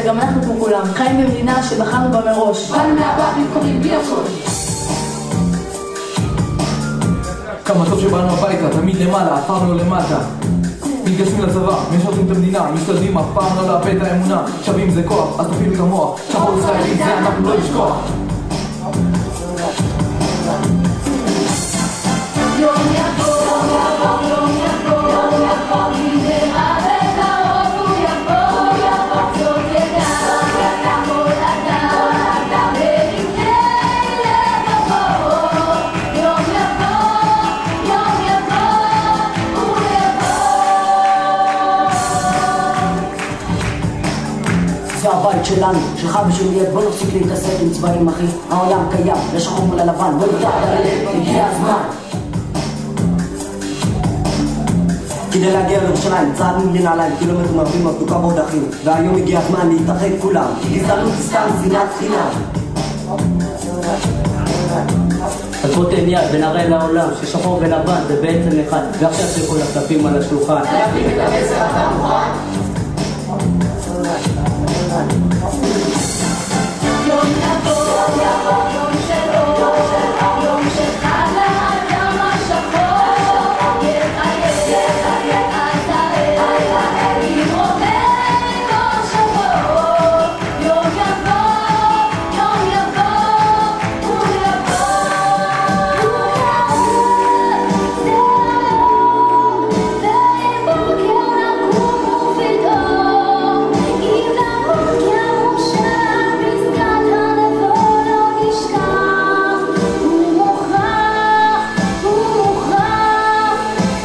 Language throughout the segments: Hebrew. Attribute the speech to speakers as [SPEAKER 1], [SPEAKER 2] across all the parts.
[SPEAKER 1] זה גם אנחנו כמו כולם, חיים במדינה שבחרנו בה מראש.
[SPEAKER 2] באנו מהבא במקומים בלי הכל.
[SPEAKER 3] כמה טוב שבאנו הביתה, תמיד למעלה, אף פעם לא למטה. מתגייסים לצבא, משרתים את המדינה, משתדלים אף פעם לא לאבד את האמונה. שווים זה כוח, אז תפעילו את המוח, שחור ישראלי זה אנחנו לא לשכוח.
[SPEAKER 2] יום יבוא, יום יבוא, יום יבוא, במהרה בקרוב הוא יבוא, יבוא, זאת ידע, מולדה, ונבנה לבוא. יום יבוא, הוא יבוא.
[SPEAKER 4] זה הבית שלנו, שלך ושלי, בוא נפסיק להתעסק עם צבעים אחי. העולם קיים, לשחור מול הלבן, בוא נפתח את הלב, הגיע הזמן. כדי להגיע לירושלים, צעדנו בלי נעליים, קילומטרים רבים מבדוקה בעוד אחים. והיום הגיע הזמן להתאחד כולם, כי גזענות היא סתם שנאת חינם.
[SPEAKER 5] אז בוא תן יד ונראה לעולם ששחור ולבן זה בעצם אחד, ועכשיו שכל הכתפים על השולחן.
[SPEAKER 2] להביא את המסר, אתה מוכן? יום יבוא, יום שלו, יום של חג האדם השחור, יחייך אתה עם רומנו שחור. יום יבוא, הוא יבוא. ואם בוקר נקום ופתאום אם נעמוד כמושב פסגת הנבו לא נשכח. הוא מוכרח,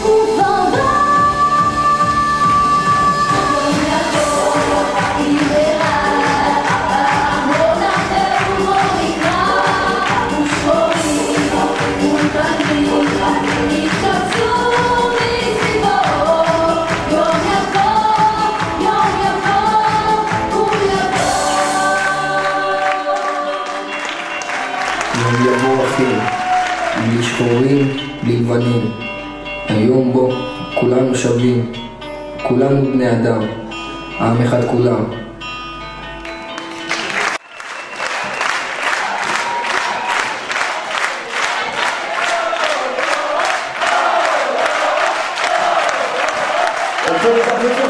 [SPEAKER 2] הוא כבר בא. יום יבוא, ימרח, המון אחר הוא נקרא, ושחורים ולבנים יתקבצו מסביבו. יום יבוא, הוא יבוא.
[SPEAKER 6] יום יבוא אחי, בלי שחורים, בלי לבנים. היום בו כולנו שווים, כולנו בני אדם, עם אחד כולם.
[SPEAKER 4] אותו